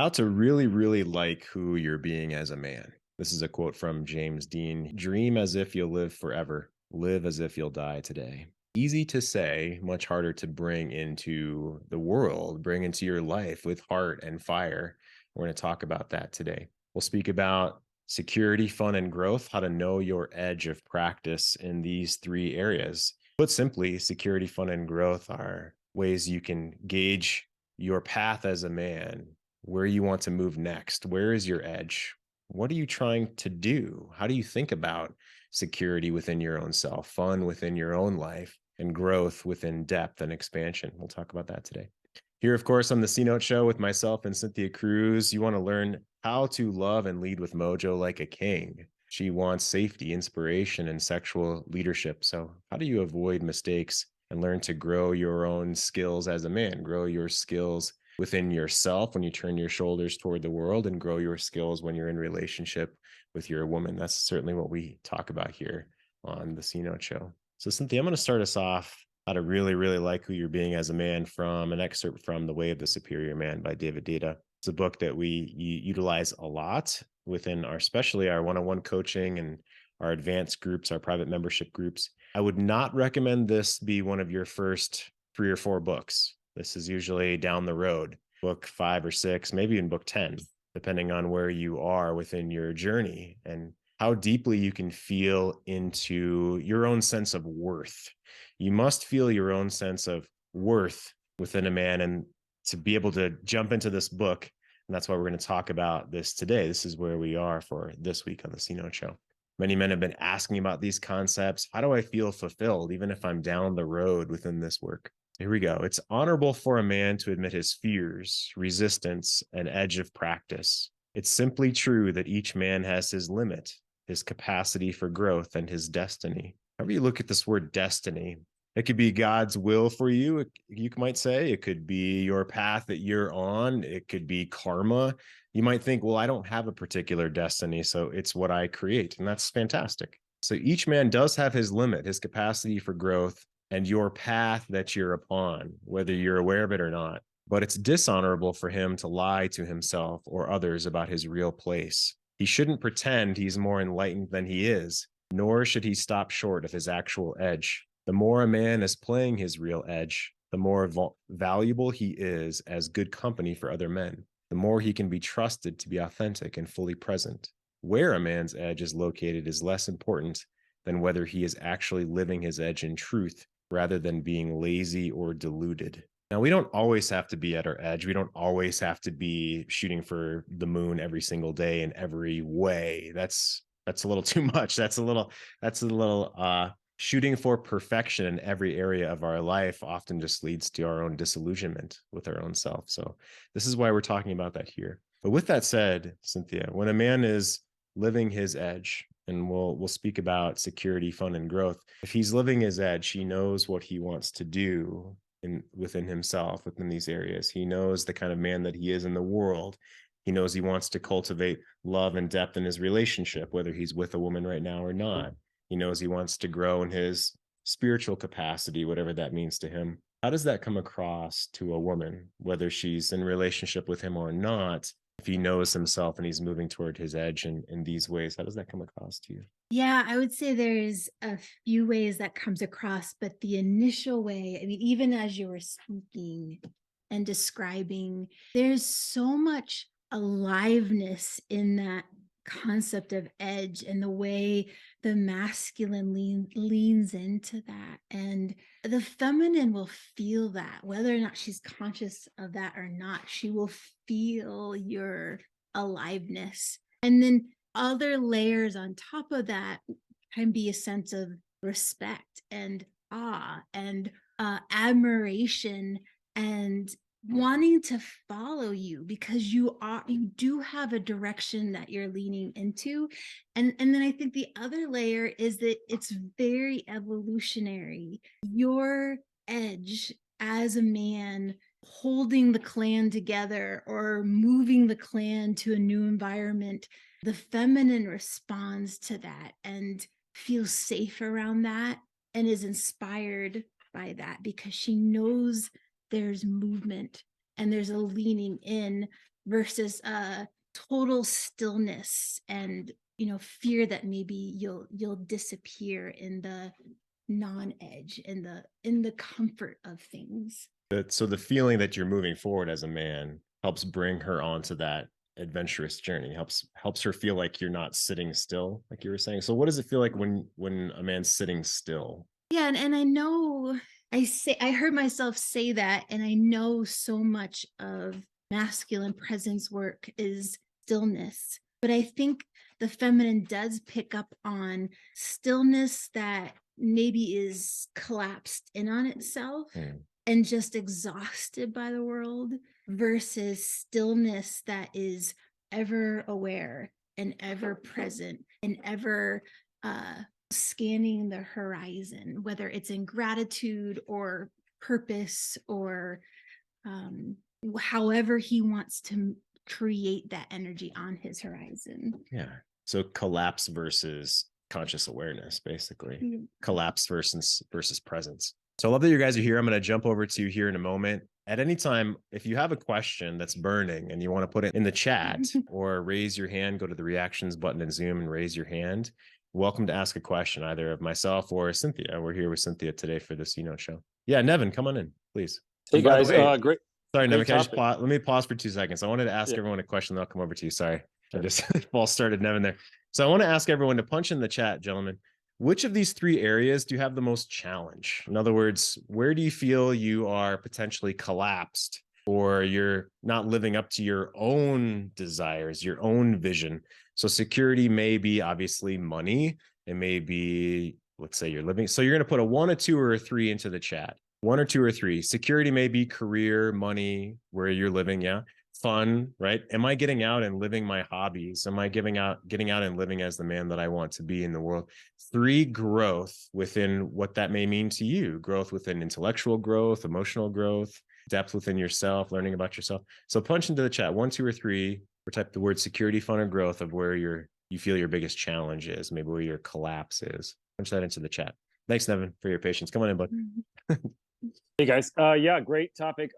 How to really, really like who you're being as a man. This is a quote from James Dean. Dream as if you'll live forever. Live as if you'll die today. Easy to say, much harder to bring into the world, bring into your life with heart and fire. We're going to talk about that today. We'll speak about security, fun, and growth, how to know your edge of practice in these three areas. Put simply, security, fun, and growth are ways you can gauge your path as a man, where you want to move next. Where is your edge? What are you trying to do? How do you think about security within your own self, fun within your own life, and growth within depth and expansion? We'll talk about that today. Here, of course, on the C Note Show with myself and Cynthia Cruz, you want to learn how to love and lead with Mojo like a king. She wants safety, inspiration, and sexual leadership. So, how do you avoid mistakes and learn to grow your own skills as a man, grow your skills within yourself when you turn your shoulders toward the world, and grow your skills when you're in relationship with your woman? That's certainly what we talk about here on the C Note Show. So, Cynthia, I'm going to start us off how to really, really like who you're being as a man from an excerpt from The Way of the Superior Man by David Deida. It's a book that we utilize a lot within our, especially our one-on-one coaching and our advanced groups, our private membership groups. I would not recommend this be one of your first 3 or 4 books. This is usually down the road, book 5 or 6, maybe even book 10, depending on where you are within your journey and how deeply you can feel into your own sense of worth. You must feel your own sense of worth within a man, and to be able to jump into this book. And that's why we're going to talk about this today. This is where we are for this week on the C Note Show. Many men have been asking about these concepts. How do I feel fulfilled, even if I'm down the road within this work? Here we go. It's honorable for a man to admit his fears, resistance, and edge of practice. It's simply true that each man has his limit, his capacity for growth, and his destiny. However you look at this word destiny, it could be God's will for you, you might say. It could be your path that you're on. It could be karma. You might think, well, I don't have a particular destiny, so it's what I create. And that's fantastic. So each man does have his limit, his capacity for growth, and your path that you're upon, whether you're aware of it or not. But it's dishonorable for him to lie to himself or others about his real place. He shouldn't pretend he's more enlightened than he is, nor should he stop short of his actual edge. The more a man is playing his real edge, the more valuable he is as good company for other men, the more he can be trusted to be authentic and fully present. Where a man's edge is located is less important than whether he is actually living his edge in truth rather than being lazy or deluded. Now, we don't always have to be at our edge. We don't always have to be shooting for the moon every single day in every way. That's a little too much. That's a little shooting for perfection in every area of our life often just leads to our own disillusionment with our own self. So this is why we're talking about that here. But with that said, Cynthia, when a man is living his edge, and we'll speak about security, fun, and growth. If he's living his edge, he knows what he wants to do within himself, within these areas. He knows the kind of man that he is in the world. He knows he wants to cultivate love and depth in his relationship, whether he's with a woman right now or not. He knows he wants to grow in his spiritual capacity, whatever that means to him. How does that come across to a woman, whether she's in relationship with him or not? If he knows himself and he's moving toward his edge in these ways, how does that come across to you? Yeah, I would say there's a few ways that comes across, but the initial way, I mean, even as you were speaking and describing, there's so much aliveness in that concept of edge and the way the masculine leans into that. And the feminine will feel that, whether or not she's conscious of that or not, she will feel your aliveness. And then other layers on top of that can be a sense of respect and awe and admiration and wanting to follow you because you do have a direction that you're leaning into. And then I think the other layer is that it's very evolutionary. Your edge as a man holding the clan together or moving the clan to a new environment, the feminine responds to that and feels safe around that and is inspired by that because she knows there's movement and there's a leaning in versus total stillness and, fear that maybe you'll disappear in the non-edge, in the comfort of things. So the feeling that you're moving forward as a man helps bring her onto that adventurous journey, helps her feel like you're not sitting still, like you were saying. So what does it feel like when a man's sitting still? Yeah, and I know I heard myself say that, and I know so much of masculine presence work is stillness. But I think the feminine does pick up on stillness that maybe is collapsed in on itself Hmm. and just exhausted by the world versus stillness that is ever aware and ever present and ever uh scanning the horizon, whether it's in gratitude or purpose or um, however he wants to create that energy on his horizon. Yeah. So collapse versus conscious awareness, basically. Mm. Collapse versus presence. So I love that you guys are here. I'm going to jump over to you here in a moment. At any time, if you have a question that's burning and you want to put it in the chat or raise your hand, go to the reactions button in Zoom and raise your hand. Welcome to ask a question, either of myself or Cynthia. We're here with Cynthia today for this show. Yeah, Nevin, come on in, please. Hey And by the guys, way, great, sorry, Nevin, great can I just topic. let me pause for 2 seconds. I wanted to ask Yeah, everyone a question, then I'll come over to you. Sorry. I sure. just false started Nevin there. So I want to ask everyone to punch in the chat, gentlemen. Which of these 3 areas do you have the most challenge? In other words, where do you feel you are potentially collapsed or you're not living up to your own desires, your own vision? So security may be obviously money. It may be, let's say you're living. So you're going to put a 1, a 2, or a 3 into the chat. 1 or 2 or 3. Security may be career, money, where you're living. Yeah. Fun, right? Am I getting out and living my hobbies? Am I getting out and living as the man that I want to be in the world? 3, growth within what that may mean to you. Growth within intellectual growth, emotional growth, depth within yourself, learning about yourself. So punch into the chat 1, 2, or 3, or type the word security, fun, or growth of where you feel your biggest challenge is, maybe where your collapse is. Punch that into the chat. Thanks, Nevin, for your patience. Come on in, bud. Hey guys, yeah, great topic.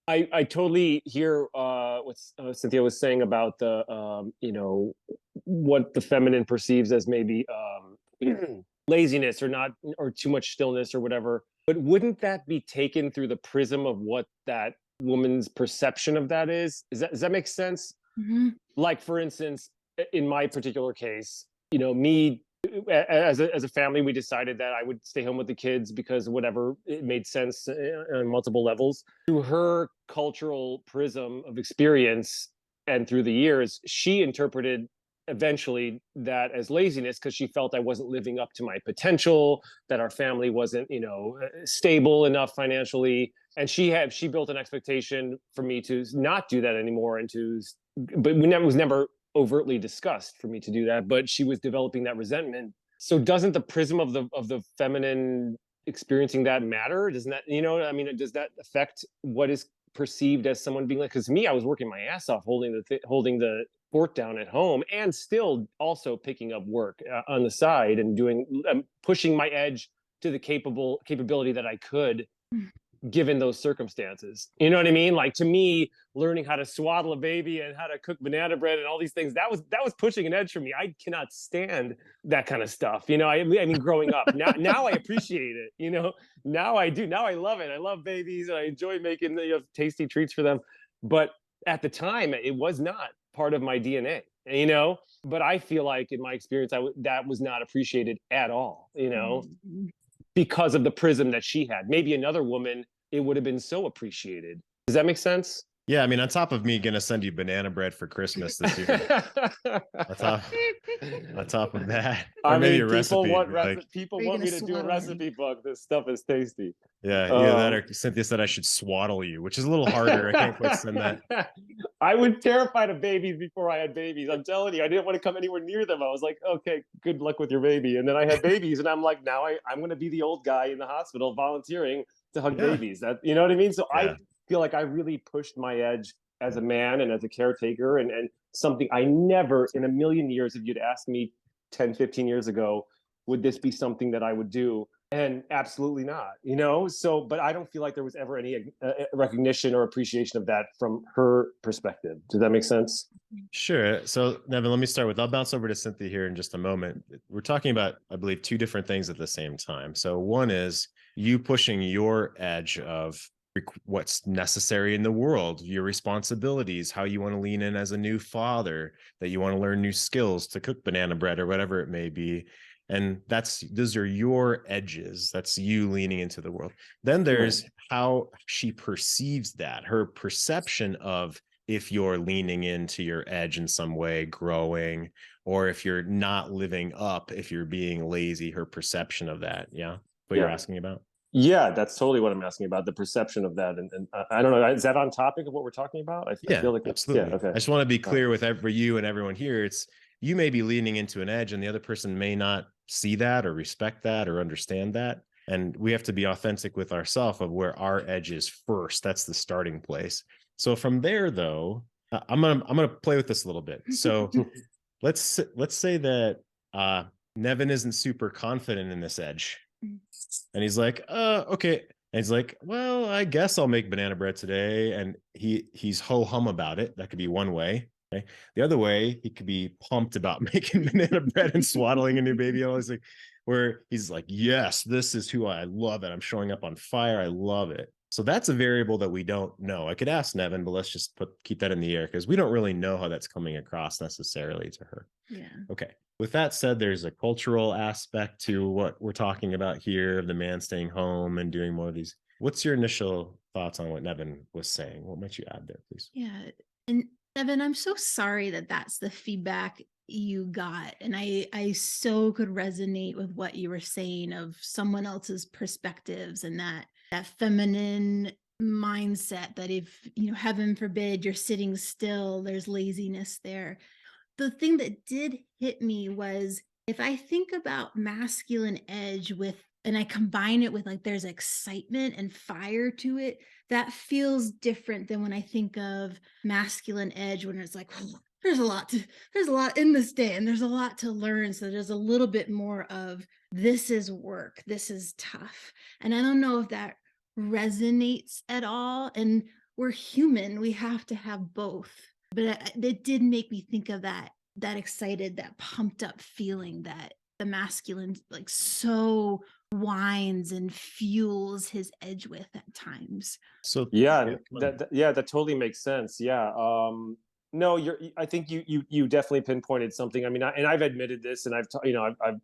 I totally hear what Cynthia was saying about the what the feminine perceives as maybe laziness or not or too much stillness or whatever. But wouldn't that be taken through the prism of what that woman's perception of that is? Does that make sense? Mhm. Like for instance, in my particular case, me as a family, we decided that I would stay home with the kids because whatever, it made sense on multiple levels. Through her cultural prism of experience and through the years, she interpreted eventually that as laziness because she felt I wasn't living up to my potential, that our family wasn't, stable enough financially. And she built an expectation for me to not do that anymore but it was never overtly discussed for me to do that, but she was developing that resentment. So doesn't the prism of the feminine experiencing that matter? Doesn't that, does that affect what is perceived as someone being like? Because me, I was working my ass off holding the fort down at home and still also picking up work on the side and pushing my edge to the capability that I could given those circumstances. You know what I mean? Like to me, learning how to swaddle a baby and how to cook banana bread and all these things, that was pushing an edge for me. I cannot stand that kind of stuff. I mean, growing up. Now I appreciate it. Now I do. Now I love it. I love babies and I enjoy making tasty treats for them. But at the time, it was not part of my DNA. But I feel like in my experience, that was not appreciated at all. Mhm. Because of the prism that she had. Maybe another woman, it would have been so appreciated. Does that make sense? Yeah, I mean, on top of me gonna send you banana bread for Christmas this year, on top on top of that, or I maybe mean, a recipe. people Are you want gonna me to do a swaddle him? recipe book. This stuff is tasty. Yeah, either that Um, or Cynthia said I should swaddle you, which is a little harder. I can't quite send that. I was terrified of babies before I had babies. I'm telling you, I didn't want to come anywhere near them. I was like, okay, good luck with your baby. And then I had babies, and I'm like, now I'm going to be the old guy in the hospital volunteering to hug Yeah, babies. You know what I mean? So I yeah. feel like I really pushed my edge as a man and as a caretaker, and something I never in a million years, if you'd asked me 10, 15 years ago, would this be something that I would do? And absolutely not, you know? So, but I don't feel like there was ever any recognition or appreciation of that from her perspective. Does that make sense? Sure. So, Nevin, let me start with I'll bounce over to Cynthia here in just a moment. We're talking about, I believe, two different things at the same time. So, one is you pushing your edge of what's necessary in the world, your responsibilities, how you want to lean in as a new father, that you want to learn new skills to cook banana bread or whatever it may be. And those are your edges. That's you leaning into the world. Then Right. there's how she perceives that, her perception of if you're leaning into your edge in some way, growing, or if you're not living up, if you're being lazy, her perception of that. Yeah. What you're Yeah. asking about? Yeah, that's totally what I'm asking about, the perception of that. And I don't know, is that on topic of what we're talking about? I Yeah, feel like yeah, absolutely. okay. I just want to be All right. clear with for you and everyone here. It's you may be leaning into an edge and the other person may not see that or respect that or understand that. And we have to be authentic with ourselves of where our edge is first. That's the starting place. So from there, though, I'm gonna play with this a little bit. So let's say that Nevin isn't super confident in this edge, and he's like, okay. And he's like, well, I guess I'll make banana bread today. And he's ho hum about it. That could be one way. Okay. The other way, he could be pumped about making banana bread and swaddling a new baby. All this, like, where he's like, yes, this is who I love it. I'm showing up on fire. I love it. So that's a variable that we don't know. I could ask Nevin, but let's just keep that in the air because we don't really know how that's coming across necessarily to her. Yeah. Okay. With that said, there's a cultural aspect to what we're talking about here of the man staying home and doing more of these. What's your initial thoughts on what Nevin was saying? What might you add there, please? Yeah. And Evan, I'm so sorry that that's the feedback you got. And I so could resonate with what you were saying of someone else's perspectives and that feminine mindset that if, heaven forbid you're sitting still, there's laziness there. The thing that did hit me was if I think about masculine edge and I combine it with like there's excitement and fire to it, that feels different than when I think of masculine edge when it's like, "Oh, there's a lot in this day and there's a lot to learn." So there's a little bit more of this is work, this is tough. And I don't know if that resonates at all. And we're human, we have to have both. But it did make me think of that excited, that pumped up feeling that the masculine like so winds and fuels his edge with at times. So Yeah, yeah, and come on. yeah, that totally makes sense. Yeah. No, I think you definitely pinpointed something. I mean, and I've admitted this, and I've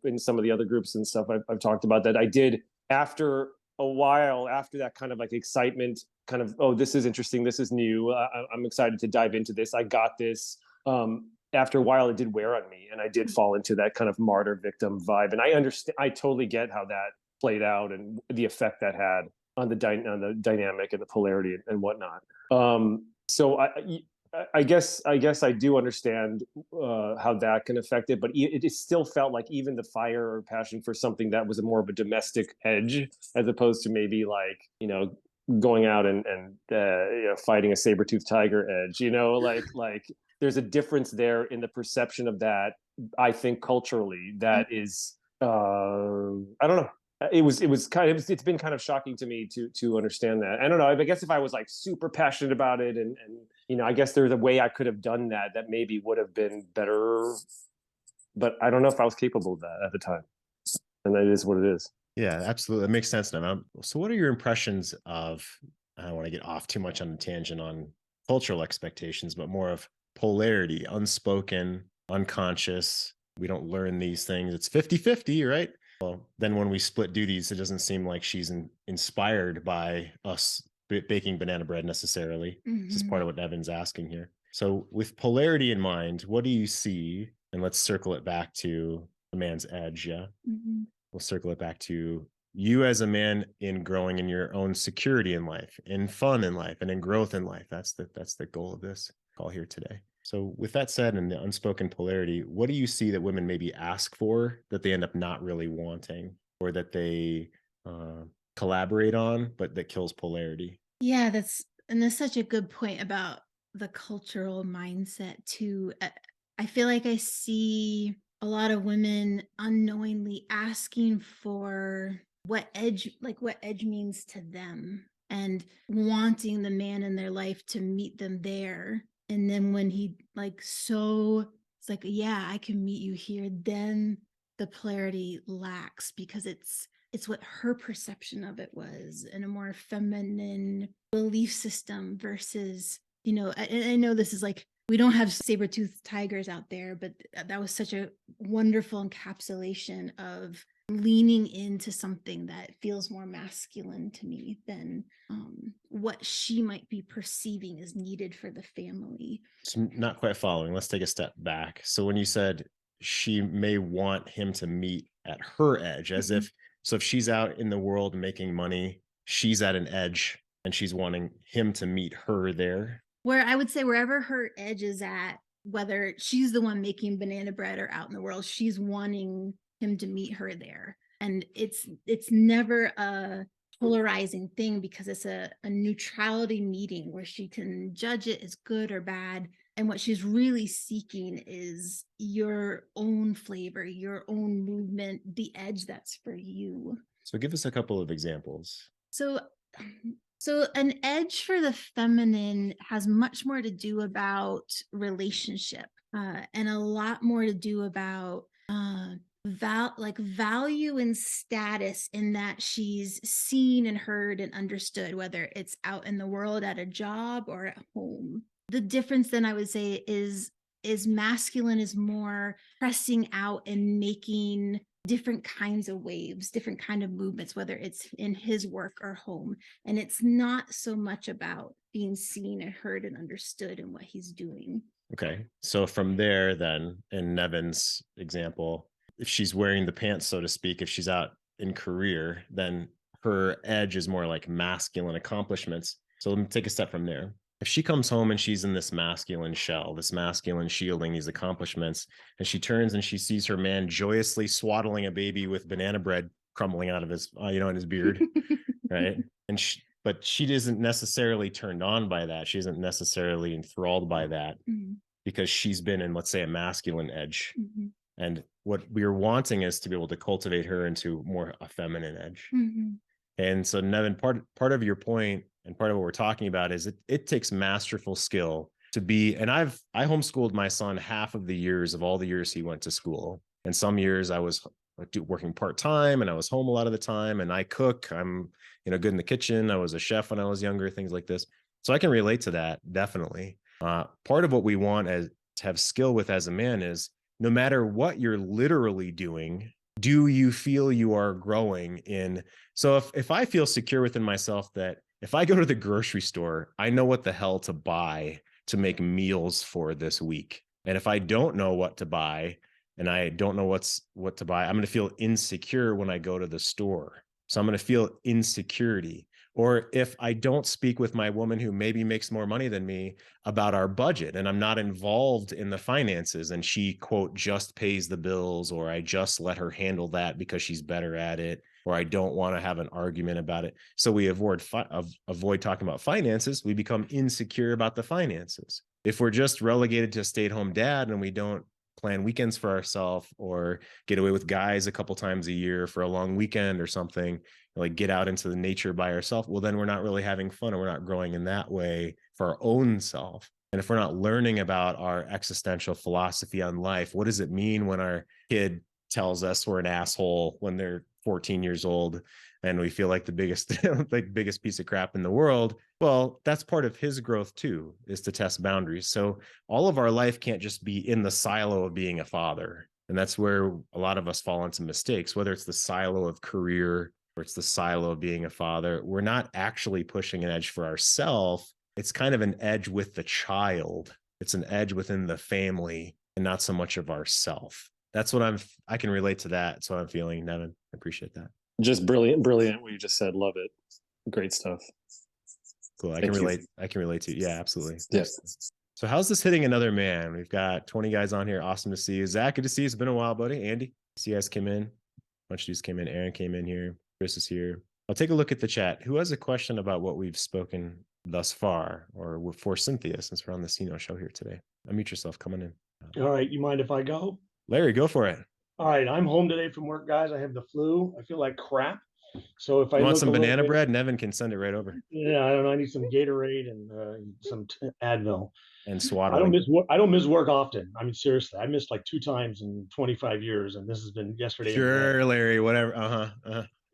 in some of the other groups and stuff. I've talked about that. I did after a while, after that kind of like excitement, kind of, oh, this is interesting, this is new. I'm excited to dive into this. I got this. After a while, it did wear on me, and I did fall into that kind of martyr victim vibe. And I understand. I totally get how that played out and the effect that had on the dynamic and the polarity and whatnot. So I guess I do understand how that can affect it, but it still felt like even the fire or passion for something that was more of a domestic edge, as opposed to maybe like going out and fighting a saber toothed tiger edge. Like there's a difference there in the perception of that. I think culturally that is I don't know, it's been kind of shocking to me to understand that. I don't know. I guess if I was like super passionate about it and I guess there's a way I could have done that maybe would have been better, but I don't know if I was capable of that at the time. And that is what it is. Yeah, absolutely. That makes sense now. So what are your impressions of, I don't want to get off too much on a tangent on cultural expectations, but more of polarity, unspoken, unconscious. We don't learn these things. It's 50-50, right? Well, then when we split duties, it doesn't seem like she's inspired by us baking banana bread necessarily. This is part of what Evan's asking here. So with polarity in mind, what do you see? And let's circle it back to the man's edge. Yeah. Mm-hmm. We'll circle it back to you as a man in growing in your own security in life, in fun in life, and in growth in life. That's the goal of this call here today. So with that said, and the unspoken polarity, what do you see that women maybe ask for that they end up not really wanting, or that they collaborate on, but that kills polarity? Yeah, that's such a good point about the cultural mindset too. I feel like I see a lot of women unknowingly asking for what edge means to them, and wanting the man in their life to meet them there. And then when he it's like, yeah, I can meet you here, then the polarity lacks, because it's what her perception of it was, in a more feminine belief system versus, I know this is like, we don't have saber-toothed tigers out there, but that was such a wonderful encapsulation of leaning into something that feels more masculine to me than what she might be perceiving as needed for the family. So not quite following. Let's take a step back. So when you said she may want him to meet at her edge, as if, so if she's out in the world making money, she's at an edge and she's wanting him to meet her there. Where I would say wherever her edge is at, whether she's the one making banana bread or out in the world, she's wanting him to meet her there. And it's never a polarizing thing, because it's a neutrality meeting where she can judge it as good or bad. And what she's really seeking is your own flavor, your own movement, the edge that's for you. So give us a couple of examples. So an edge for the feminine has much more to do about relationship, and a lot more to do about value and status, in that she's seen and heard and understood, whether it's out in the world, at a job, or at home. The difference then, I would say, is masculine is more pressing out and making different kinds of waves, different kind of movements, whether it's in his work or home. And it's not so much about being seen and heard and understood in what he's doing. Okay. So from there, then, in Nevin's example, if she's wearing the pants, so to speak, if she's out in career, then her edge is more like masculine accomplishments. So let me take a step from there. If she comes home and she's in this masculine shell, this masculine shielding, these accomplishments, and she turns and she sees her man joyously swaddling a baby with banana bread crumbling out of his, in his beard, right? But she isn't necessarily turned on by that. She isn't necessarily enthralled by that, because she's been in, let's say, a masculine edge. And what we're wanting is to be able to cultivate her into more a feminine edge. And so, Nevin, part of your point and part of what we're talking about is it takes masterful skill to be, and I homeschooled my son half of the years of all the years he went to school. And some years I was working part-time and I was home a lot of the time, and I cook. I'm, good in the kitchen. I was a chef when I was younger, things like this. So I can relate to that, definitely. Part of what we want to have skill with as a man is, no matter what you're literally doing, do you feel you are growing in? So if I feel secure within myself that if I go to the grocery store, I know what the hell to buy to make meals for this week. And if I don't know what to buy and I don't know what to buy, I'm going to feel insecure when I go to the store. So I'm going to feel insecurity. Or if I don't speak with my woman who maybe makes more money than me about our budget, and I'm not involved in the finances, and she, quote, just pays the bills, or I just let her handle that because she's better at it, or I don't want to have an argument about it. So we avoid talking about finances. We become insecure about the finances. If we're just relegated to a stay-at-home dad and we don't plan weekends for ourselves, or get away with guys a couple times a year for a long weekend or something, like get out into the nature by ourselves, well, then we're not really having fun, and we're not growing in that way for our own self. And if we're not learning about our existential philosophy on life, what does it mean when our kid tells us we're an asshole when they're 14 years old and we feel like the biggest piece of crap in the world? Well, that's part of his growth too, is to test boundaries. So all of our life can't just be in the silo of being a father. And that's where a lot of us fall into mistakes, whether it's the silo of career or it's the silo of being a father. We're not actually pushing an edge for ourselves. It's kind of an edge with the child. It's an edge within the family, and not so much of ourself. That's what I can relate to that. That's what I'm feeling, Nevin. I appreciate that. Just brilliant what you just said. Love it. Great stuff. Cool. I can relate to you. Yeah, absolutely. Yes. So how's this hitting another man? We've got 20 guys on here. Awesome to see you. Zach, good to see you. It's been a while, buddy. Andy, see you guys came in. A bunch of dudes came in. Aaron came in here. Chris is here. I'll take a look at the chat. Who has a question about what we've spoken thus far, or for Cynthia, since we're on the Sino show here today? Unmute yourself. Coming in. All right. You mind if I go? Larry, go for it. All right. I'm home today from work, guys. I have the flu. I feel like crap. So if I You want look a some little banana bit, bread? Nevin can send it right over. yeah, I don't know. I need some Gatorade and and some Advil. And I don't swaddling. miss work. I don't miss work often. I mean, seriously, I missed like 2 times in 25 years, and this has been yesterday and today. Sure, Larry, whatever.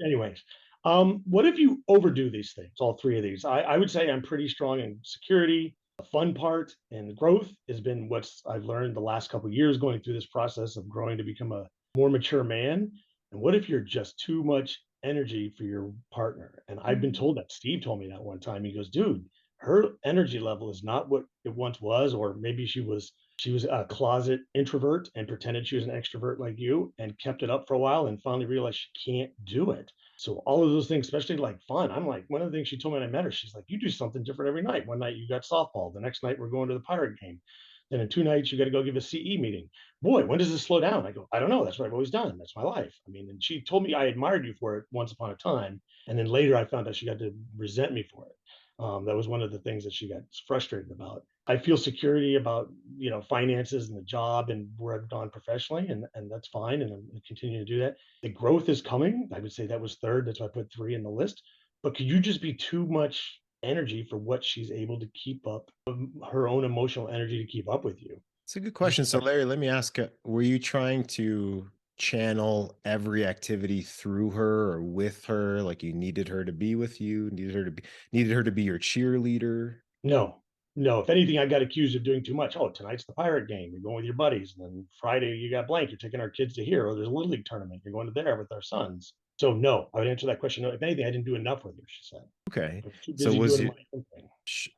Anyways, what if you overdo these things? All three of these. I would say I'm pretty strong in security. The fun part and growth has been what I've learned the last couple of years going through this process of growing to become a more mature man. And what if you're just too much energy for your partner? And I've been told that. Steve told me that one time. He goes, dude, her energy level is not what it once was, or maybe she was a closet introvert and pretended she was an extrovert like you and kept it up for a while and finally realized she can't do it. So all of those things, especially like fun. I'm like, one of the things she told me when I met her, she's like, you do something different every night. One night you got softball. The next night we're going to the Pirate game. Then in 2 nights you got to go give a CE meeting. Boy, when does this slow down? I go, I don't know. That's what I've always done. That's my life. I mean, and she told me I admired you for it once upon a time. And then later I found out she got to resent me for it. That was one of the things that she got frustrated about. I feel security about finances and the job and where I've gone professionally, and that's fine, and I'm continuing to do that. The growth is coming. I would say that was third. That's why I put three in the list. But could you just be too much energy for what she's able to keep up, her own emotional energy to keep up with you? It's a good question. So, Larry, let me ask, were you trying to channel every activity through her or with her? Like you needed her to be with you, needed her to be your cheerleader? No, no. If anything, I got accused of doing too much. Oh, tonight's the Pirate game. You're going with your buddies. And then Friday, you got blank. You're taking our kids to here. Or there's a Little League tournament. You're going to there with our sons. So, no, I would answer that question. No, if anything, I didn't do enough with her, she said. Okay. I was too So busy was doing it my own thing.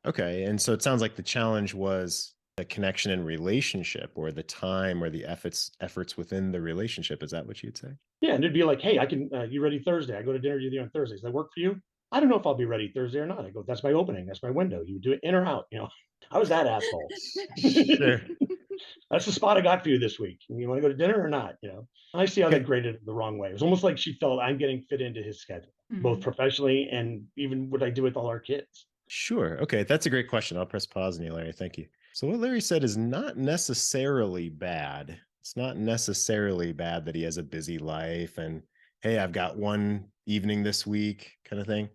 okay? And so it sounds like the challenge was the connection and relationship, or the time, or the efforts within the relationship. Is that what you'd say? Yeah, and it'd be like, hey, I can. You ready Thursday? I go to dinner with you on Thursdays. Does that work for you? I don't know if I'll be ready Thursday or not. I go, that's my opening. That's my window. You do it in or out. I was that asshole. Sure. That's the spot I got for you this week. You want to go to dinner or not? I see how Okay. that graded the wrong way. It was almost like she felt I'm getting fit into his schedule, both professionally and even what I do with all our kids. Sure. Okay. That's a great question. I'll press pause on you, Larry. Thank you. So what Larry said is not necessarily bad. It's not necessarily bad that he has a busy life and, hey, I've got one evening this week kind of thing.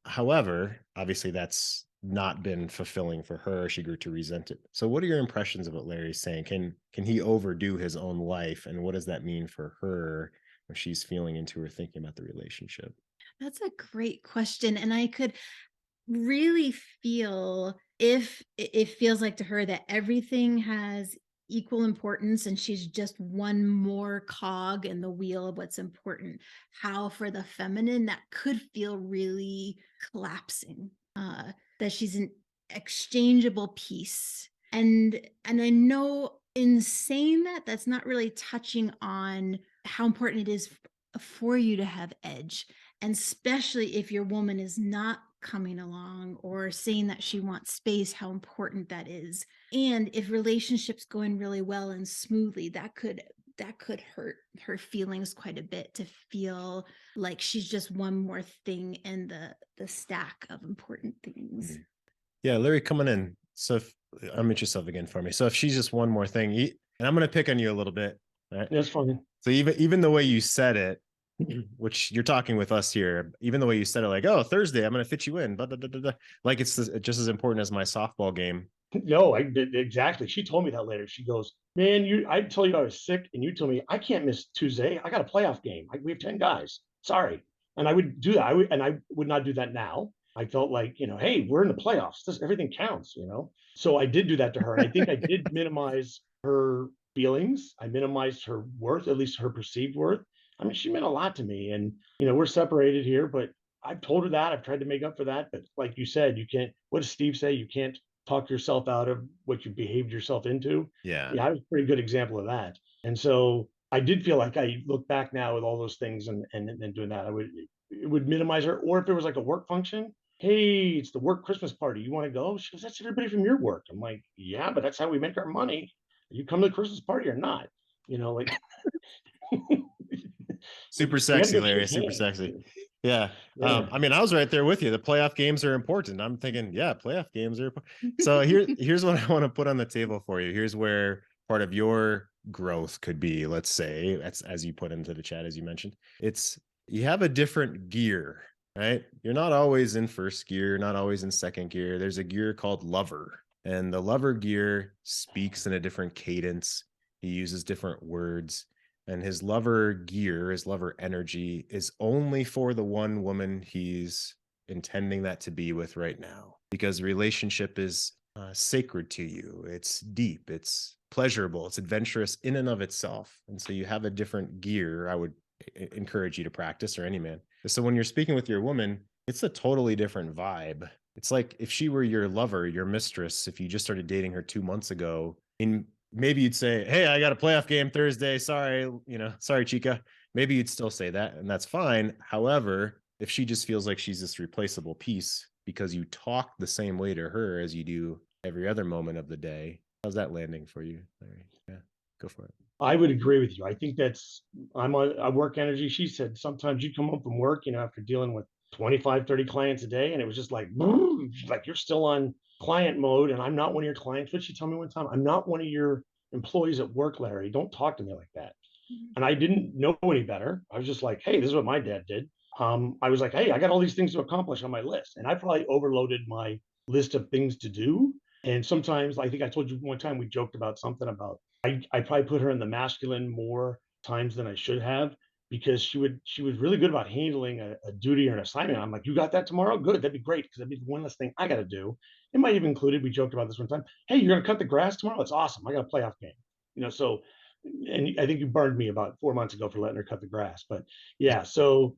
However, obviously that's not been fulfilling for her. She grew to resent it. So what are your impressions of what Larry's saying? Can he overdo his own life? And what does that mean for her when she's feeling into or thinking about the relationship? That's a great question. And I could really feel if it feels like to her that everything has equal importance and she's just one more cog in the wheel of what's important, how for the feminine that could feel really collapsing, that she's an exchangeable piece. And I know in saying that, that's not really touching on how important it is for you to have edge, and especially if your woman is not coming along or saying that she wants space, how important that is. And if relationships going really well and smoothly, that could hurt her feelings quite a bit, to feel like she's just one more thing in the stack of important things. Yeah, Larry, coming in. So unmute yourself again for me. So if she's just one more thing, and I'm going to pick on you a little bit. Right? That's fine. So even the way you said it, which you're talking with us here, even the way you said it, like, oh, Thursday, I'm going to fit you in, blah, blah, blah, blah, blah. Like it's just as important as my softball game. No, I did exactly. She told me that later. She goes, man, I told you I was sick, and you told me I can't miss Tuesday. I got a playoff game. We have 10 guys. Sorry. And I would do that. I would not do that now. I felt like, hey, we're in the playoffs. Everything counts. So I did do that to her. And I think I did minimize her feelings. I minimized her worth, at least her perceived worth. I mean, she meant a lot to me. And, we're separated here, but I've told her that. I've tried to make up for that. But like you said, you can't, what does Steve say? You can't talk yourself out of what you behaved yourself into. Yeah. Yeah, I was a pretty good example of that. And so I did feel like I look back now with all those things and doing that, it would minimize her. Or if it was like a work function, hey, it's the work Christmas party. You want to go? She goes, that's everybody from your work. I'm like, yeah, but that's how we make our money. You come to the Christmas party or not? Like Super sexy, Larry. Super sexy. Yeah. I mean, I was right there with you. The playoff games are important. I'm thinking, yeah, playoff games are important. So here's what I want to put on the table for you. Here's where part of your growth could be, let's say, as you put into the chat, as you mentioned. It's You have a different gear, right? You're not always in first gear, not always in second gear. There's a gear called lover, and the lover gear speaks in a different cadence. He uses different words, and his lover gear, his lover energy is only for the one woman he's intending that to be with right now, because relationship is sacred to you. It's deep, it's pleasurable, it's adventurous in and of itself. And so you have a different gear. I would encourage you to practice, or any man. So when you're speaking with your woman, it's a totally different vibe. It's like if she were your lover, your mistress, if you just started dating her 2 months ago, and maybe you'd say, "Hey, I got a playoff game Thursday. Sorry, sorry, chica." Maybe you'd still say that, and that's fine. However, if she just feels like she's this replaceable piece because you talk the same way to her as you do every other moment of the day, how's that landing for you, Larry? Yeah, go for it. I would agree with you. I think I'm on a work energy. She said sometimes you come home from work, after dealing with 25, 30 clients a day, and it was just like, boom, like you're still on client mode, and I'm not one of your clients. What she told me one time, I'm not one of your employees at work, Larry. Don't talk to me like that. Mhm. And I didn't know any better. I was just like, hey, this is what my dad did. I was like, hey, I got all these things to accomplish on my list. And I probably overloaded my list of things to do. And sometimes I think I told you one time we joked about something about I probably put her in the masculine more times than I should have, because she was really good about handling a duty or an assignment. I'm like, you got that tomorrow? Good. That'd be great, because that'd be one less thing I got to do. It might have included, we joked about this one time. Hey, you're going to cut the grass tomorrow? That's awesome. I got a playoff game. So, and I think you burned me about 4 months ago for letting her cut the grass. But yeah, so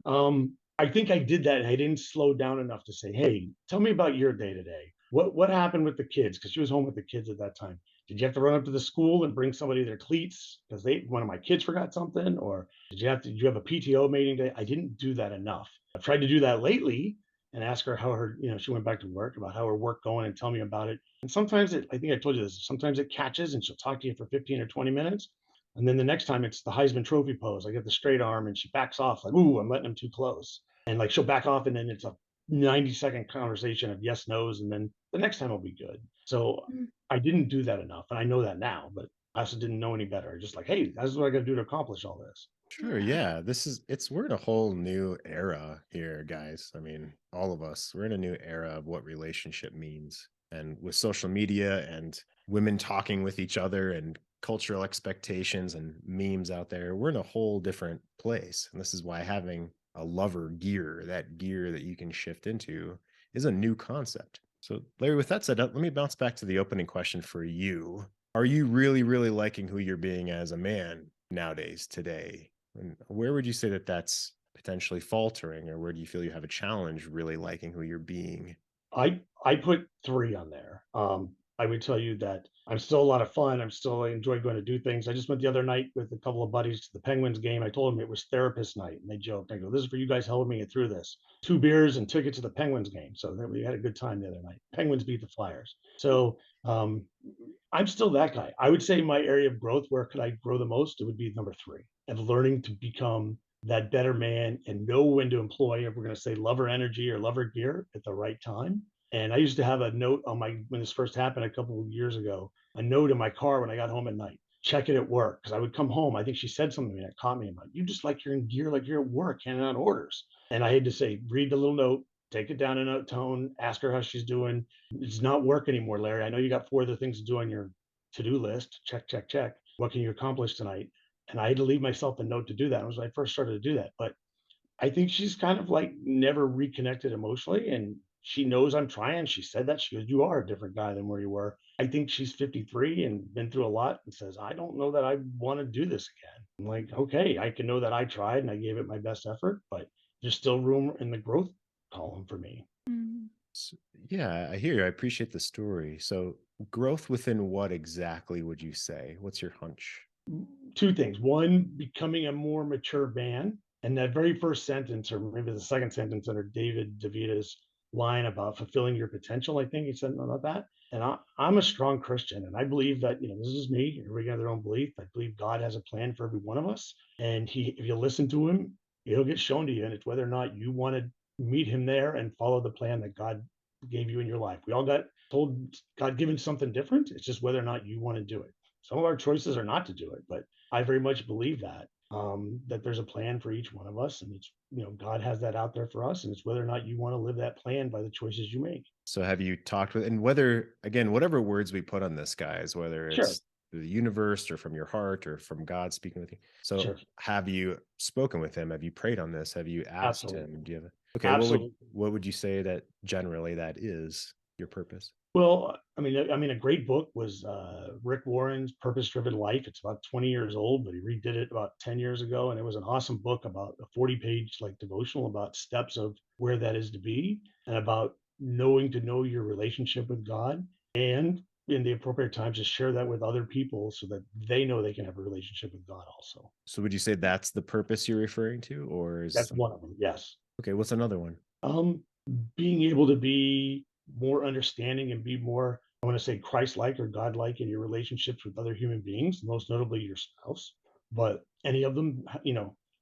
I think I did that, and I didn't slow down enough to say, "Hey, tell me about your day today. What happened with the kids?" Because she was home with the kids at that time. Did you have to run up to the school and bring somebody their cleats because one of my kids forgot something, or did you have a PTO meeting day? I didn't do that enough. I've tried to do that lately and ask her how her, she went back to work, about how her work going, and tell me about it. And sometimes I think I told you this, sometimes it catches and she'll talk to you for 15 or 20 minutes. And then the next time it's the Heisman Trophy pose. I get the straight arm and she backs off like, ooh, I'm letting him too close. And like she'll back off, and then it's a 90-second conversation of yes, no's. And then the next time will be good. So Mm. I didn't do that enough. And I know that now, but I also didn't know any better. Just like, hey, that's what I got to do to accomplish all this. Sure, Yeah. yeah. We're in a whole new era here, guys. I mean, all of us. We're in a new era of what relationship means. And with social media and women talking with each other and cultural expectations and memes out there, we're in a whole different place. And this is why having a lover gear, that gear that you can shift into, is a new concept. So, Larry, with that said, let me bounce back to the opening question for you. Are you really, really liking who you're being as a man nowadays, today? And where would you say that that's potentially faltering, or where do you feel you have a challenge really liking who you're being? I put 3 on there. I would tell you that I'm still a lot of fun. I enjoy going to do things. I just went the other night with a couple of buddies to the Penguins game. I told them it was therapist night, and they joked. I go, "This is for you guys helping me get through this." 2 beers and tickets to the Penguins game. So then we had a good time the other night. Penguins beat the Flyers. So I'm still that guy. I would say my area of growth, where could I grow the most? It would be number 3, of learning to become that better man and know when to employ, if we're going to say lover energy or lover gear, at the right time. And I used to have a note on when this first happened a couple of years ago, a note in my car when I got home at night, check it at work. Cause I would come home. I think she said something to me that caught me. I'm like, you just like you're in gear, like you're at work, handing out orders. And I had to say, read the little note, take it down in a tone, ask her how she's doing. It's not work anymore, Larry. I know you got 4 other things to do on your to-do list. Check, check, check. What can you accomplish tonight? And I had to leave myself a note to do that. It was when I first started to do that. But I think she's kind of like never reconnected emotionally, and she knows I'm trying. She said that. She goes, "You are a different guy than where you were." I think she's 53 and been through a lot, and says, "I don't know that I want to do this again." I'm like, okay, I can know that I tried and I gave it my best effort, but there's still room in the growth column for me. Mm. Yeah, I hear you. I appreciate the story. So, growth within what exactly would you say? What's your hunch? 2 things. One, becoming a more mature man. And that very first sentence, or maybe the second sentence under David DeVita's line about fulfilling your potential, I think he said about that. And I'm a strong Christian, and I believe that, this is me. Everybody got their own belief. I believe God has a plan for every one of us. And if you listen to him, it'll get shown to you. And it's whether or not you want to meet him there and follow the plan that God gave you in your life. We all got told God given something different. It's just whether or not you want to do it. Some of our choices are not to do it, but I very much believe that. that there's a plan for each one of us, and it's, God has that out there for us, and it's whether or not you want to live that plan by the choices you make. So have you talked with, and whether, again, whatever words we put on this, guys, whether Sure, it's the universe or from your heart or from God speaking with you. So sure, have you spoken with him? Have you prayed on this? Have you asked absolutely, him? Do you have okay, absolutely. what would you say that generally that is your purpose? Well, I mean, a great book was Rick Warren's Purpose Driven Life. It's about 20 years old, but he redid it about 10 years ago, and it was an awesome book about a 40-page like devotional about steps of where that is to be, and about knowing to know your relationship with God, and in the appropriate times to share that with other people so that they know they can have a relationship with God also. So would you say that's the purpose you're referring to, or is That's one of them. Yes. okay, what's another one? Um, Being able to be more understanding and be more, I want to say, Christ-like or God-like in your relationships with other human beings, most notably your spouse. But any of them,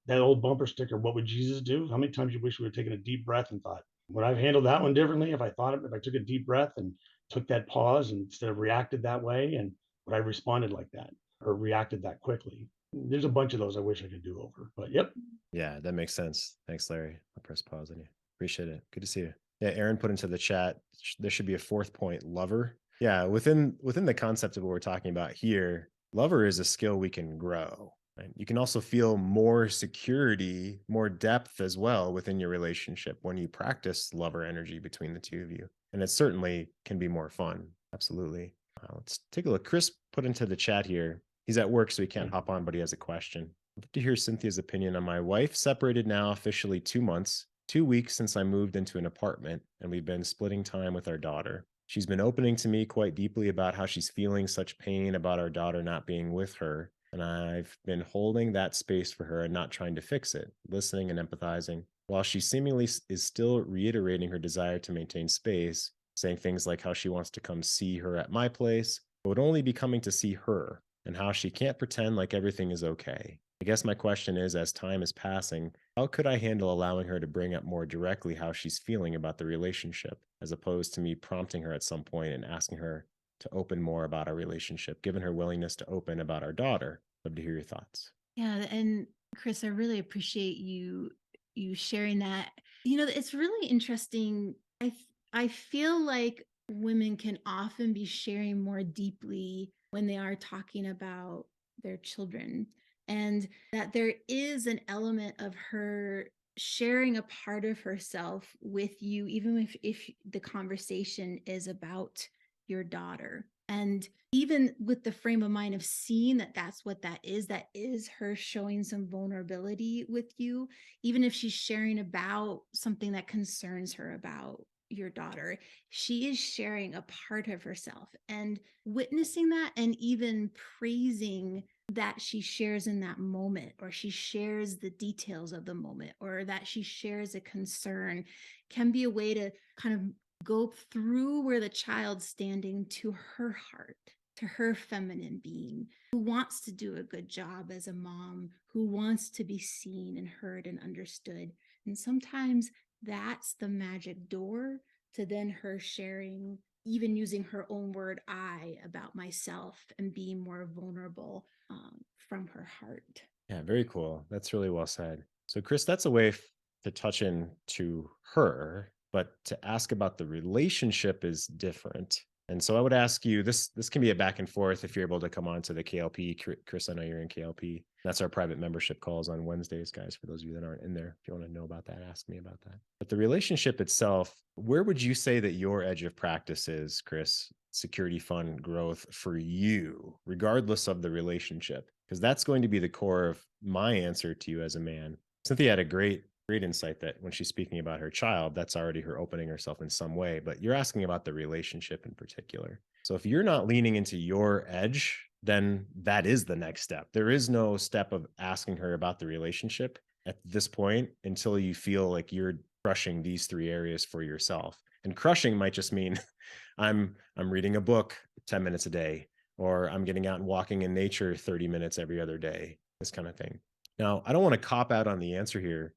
that old bumper sticker, what would Jesus do? How many times you wish we had taken a deep breath and thought, would I've handled that one differently if I took a deep breath and took that pause and instead of reacted that way, and would I responded like that or reacted that quickly? There's a bunch of those I wish I could do over. But yep. Yeah, that makes sense. Thanks, Larry. I'll press pause on you. Appreciate it. Good to see you. Yeah, Aaron put into the chat, there should be a fourth point, lover. Yeah, within the concept of what we're talking about here, lover is a skill we can grow. Right? You can also feel more security, more depth as well within your relationship when you practice lover energy between the two of you. And it certainly can be more fun. Absolutely. Let's take a look. Chris put into the chat here. He's at work, so he can't hop on, but he has a question. I'd love to hear Cynthia's opinion on my wife. Separated now officially 2 months, 2 weeks since I moved into an apartment, and we've been splitting time with our daughter. She's been opening to me quite deeply about how she's feeling such pain about our daughter not being with her. And I've been holding that space for her and not trying to fix it, listening and empathizing, while she seemingly is still reiterating her desire to maintain space, saying things like how she wants to come see her at my place, but would only be coming to see her, and how she can't pretend like everything is okay. I guess my question is, as time is passing, how could I handle allowing her to bring up more directly how she's feeling about the relationship, as opposed to me prompting her at some point and asking her to open more about our relationship, given her willingness to open about our daughter? Love to hear your thoughts. Yeah, and Chris, I really appreciate you sharing that. It's really interesting. I feel like women can often be sharing more deeply when they are talking about their children, and that there is an element of her sharing a part of herself with you, even if the conversation is about your daughter. And even with the frame of mind of seeing that that's what that is her showing some vulnerability with you, even if she's sharing about something that concerns her about your daughter, she is sharing a part of herself, and witnessing that and even praising that she shares in that moment, or she shares the details of the moment, or that she shares a concern, can be a way to kind of go through where the child's standing to her heart, to her feminine being, who wants to do a good job as a mom, who wants to be seen and heard and understood. And sometimes that's the magic door to then her sharing, even using her own word, I, about myself, and being more vulnerable from her heart. Yeah, very cool. That's really well said. So, Chris, that's a way to touch in to her, but to ask about the relationship is different. And so I would ask you, this can be a back and forth if you're able to come on to the KLP. Chris, I know you're in KLP. That's our private membership calls on Wednesdays, guys, for those of you that aren't in there. If you want to know about that, ask me about that. But the relationship itself, where would you say that your edge of practice is, Chris? Security fund growth for you, regardless of the relationship, because that's going to be the core of my answer to you as a man. Cynthia had a great insight that when she's speaking about her child, that's already her opening herself in some way, but you're asking about the relationship in particular. So if you're not leaning into your edge, then that is the next step. There is no step of asking her about the relationship at this point until you feel like you're crushing these three areas for yourself. And crushing might just mean I'm reading a book 10 minutes a day, or I'm getting out and walking in nature 30 minutes every other day, this kind of thing. Now, I don't want to cop out on the answer here.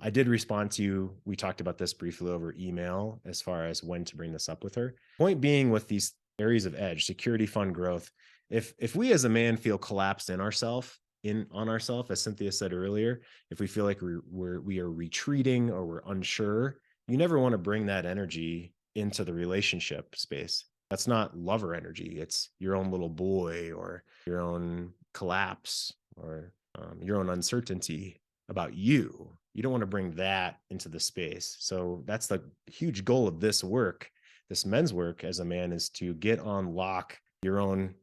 I did respond to you. We talked about this briefly over email as far as when to bring this up with her. Point being, with these areas of edge, security fund growth, if we as a man feel collapsed in ourselves, in on ourselves, as Cynthia said earlier, if we feel like we are retreating or we're unsure, you never want to bring that energy into the relationship space. That's not lover energy. It's your own little boy or your own collapse or your own uncertainty about you. You don't want to bring that into the space. So that's the huge goal of this work, this men's work as a man, is to get on lock your own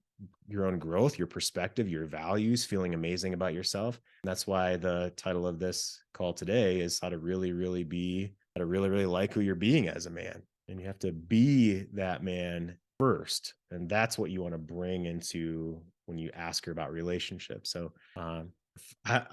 growth, your perspective, your values, feeling amazing about yourself. And that's why the title of this call today is how to really, really like who you're being as a man. And you have to be that man first. And that's what you want to bring into when you ask her about relationships. So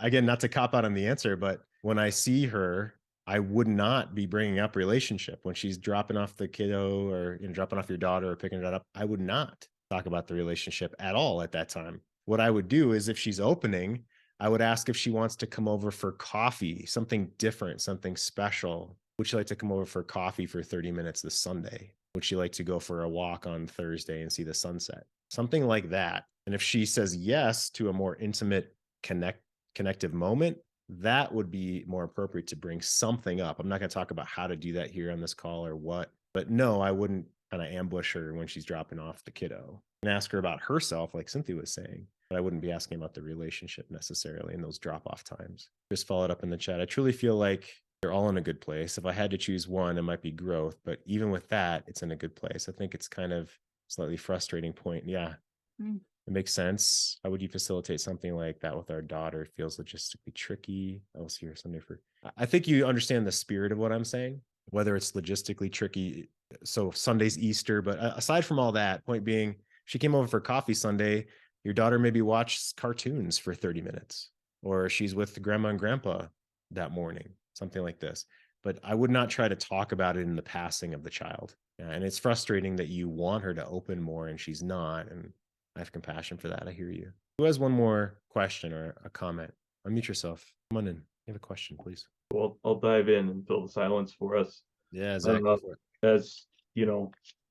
again, not to cop out on the answer, but when I see her, I would not be bringing up relationship when she's dropping off the kiddo or dropping off your daughter or picking it up. I would not talk about the relationship at all at that time. What I would do is, if she's opening, I would ask if she wants to come over for coffee, something different, something special. Would she like to come over for coffee for 30 minutes this Sunday? Would she like to go for a walk on Thursday and see the sunset? Something like that. And if she says yes to a more intimate connective moment, that would be more appropriate to bring something up. I'm not going to talk about how to do that here on this call or what, but no, I wouldn't kind of ambush her when she's dropping off the kiddo and ask her about herself, like Cynthia was saying. But I wouldn't be asking about the relationship necessarily in those drop off times. Just followed up in the chat. I truly feel like they're all in a good place. If I had to choose one, it might be growth, but even with that, it's in a good place. I think it's kind of slightly frustrating point. Yeah. It makes sense. How would you facilitate something like that with our daughter? It feels logistically tricky. I'll see her Sunday for. I think you understand the spirit of what I'm saying, whether it's logistically tricky. So Sunday's Easter, but aside from all that, point being, she came over for coffee Sunday. Your daughter maybe watched cartoons for 30 minutes, or she's with grandma and grandpa that morning, something like this. But I would not try to talk about it in the passing of the child. And it's frustrating that you want her to open more and she's not. And I have compassion for that. I hear you. Who has one more question or a comment? Unmute yourself. Come on in. You have a question, please. Well, I'll dive in and fill the silence for us. Yeah, Zach, go for it. As you know,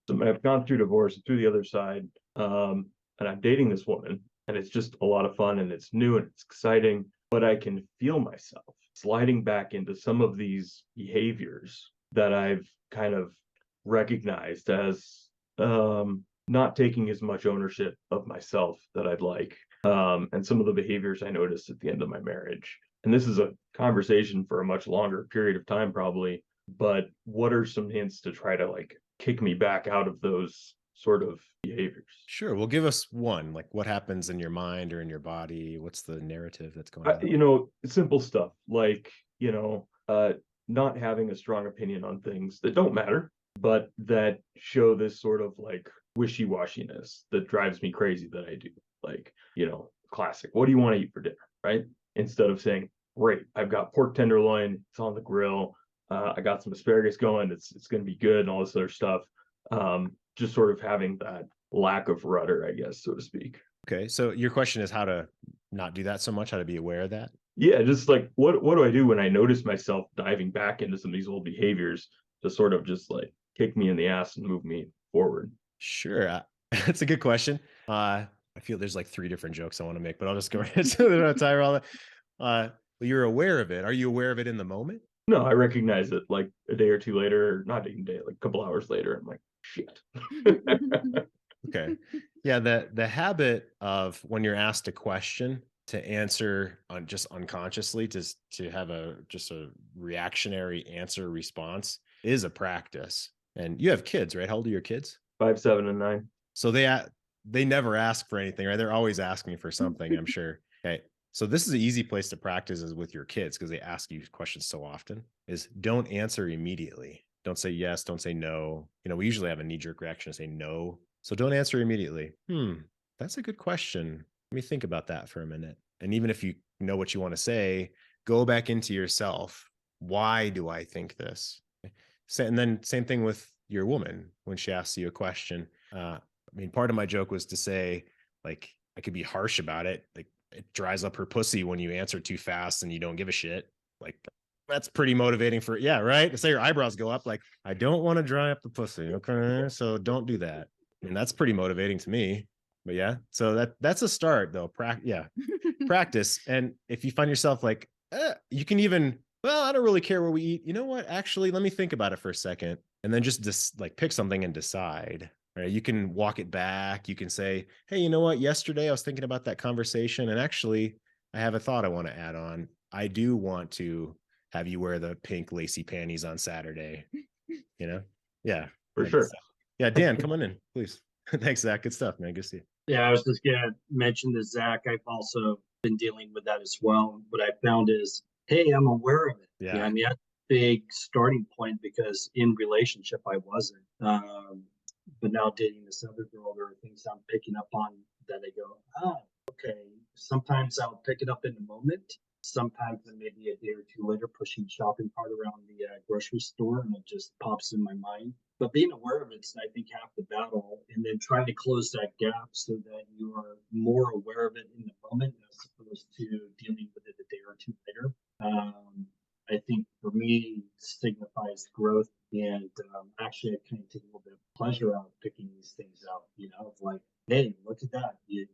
I've gone through divorce, through the other side, and I'm dating this woman, and it's just a lot of fun, and it's new and it's exciting. But I can feel myself sliding back into some of these behaviors that I've kind of recognized as not taking as much ownership of myself that I'd like, and some of the behaviors I noticed at the end of my marriage. And this is a conversation for a much longer period of time, probably. But what are some hints to try to like kick me back out of those sort of behaviors? Sure. Well, give us one. Like, what happens in your mind or in your body? What's the narrative that's going on? Simple stuff like, not having a strong opinion on things that don't matter, but that show this sort of like wishy-washiness that drives me crazy that I do. Like, classic. What do you want to eat for dinner? Right? Instead of saying, great, I've got pork tenderloin, it's on the grill. I got some asparagus going. It's going to be good and all this other stuff. Just sort of having that lack of rudder, I guess, so to speak. Okay. So your question is how to not do that so much, how to be aware of that? Yeah. Just like, what do I do when I notice myself diving back into some of these old behaviors to sort of just like kick me in the ass and move me forward? Sure. That's a good question. I feel there's like 3 different jokes I want to make, but I'll just go right into the Tyrell. You're aware of it. Are you aware of it in the moment? No, I recognize it like a day or two later, not even a day, like a couple hours later. I'm like, shit. Okay. Yeah. The habit of when you're asked a question to answer on just unconsciously, to have just a reactionary answer response is a practice. And you have kids, right? How old are your kids? 5, 7, and 9. So they never ask for anything, right? They're always asking for something, I'm sure. Okay. So this is an easy place to practice is with your kids, because they ask you questions so often, is don't answer immediately. Don't say yes, don't say no. We usually have a knee-jerk reaction to say no. So don't answer immediately. That's a good question. Let me think about that for a minute. And even if you know what you want to say, go back into yourself. Why do I think this? And then same thing with your woman when she asks you a question. Part of my joke was to say, like, I could be harsh about it. Like, it dries up her pussy when you answer too fast and you don't give a shit. Like, that's pretty motivating for, yeah, right? Say your eyebrows go up, like, I don't want to dry up the pussy. Okay. So don't do that. That's pretty motivating to me. But yeah, so that's a start though. Practice. And if you find yourself like, you can even, well, I don't really care where we eat. You know what? Actually, let me think about it for a second. And then just like pick something and decide. Right? You can walk it back. You can say, hey, you know what? Yesterday I was thinking about that conversation. And actually, I have a thought I want to add on. I do want to have you wear the pink lacy panties on Saturday. You know? Yeah. For sure. Yeah, Dan, come on in, please. Thanks, Zach. Good stuff, man. Good to see you. Yeah, I was just gonna mention to Zach, I've also been dealing with that as well. What I found is, hey, I'm aware of it. Yeah. I mean, that's a big starting point because in relationship I wasn't. But now dating this other girl, there are things I'm picking up on that I go, okay. Sometimes I'll pick it up in the moment. Sometimes then maybe a day or two later, pushing the shopping cart around the grocery store, and it just pops in my mind. But being aware of it's, I think, half the battle, and then trying to close that gap so that you are more aware of it in the moment as opposed to dealing with it a day or two later. I think for me signifies growth, and actually I kind of take a little bit of pleasure out of picking these things out, of like, hey, look at that. You're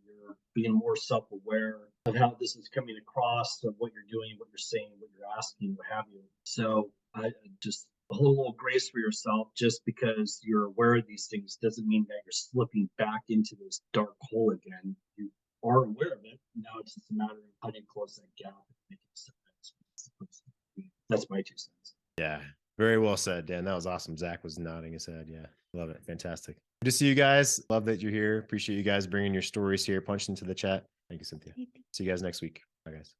being more self-aware of how this is coming across, of what you're doing, what you're saying, what you're asking, what have you. So I just hold a little grace for yourself. Just because you're aware of these things doesn't mean that you're slipping back into this dark hole again. You are aware of it. Now it's just a matter of how do you close that gap and make it sense. That's my 2 cents. Yeah. Very well said, Dan. That was awesome. Zach was nodding his head. Yeah. Love it. Fantastic. Good to see you guys. Love that you're here. Appreciate you guys bringing your stories here, punched into the chat. Thank you, Cynthia. See you guys next week. Bye, guys.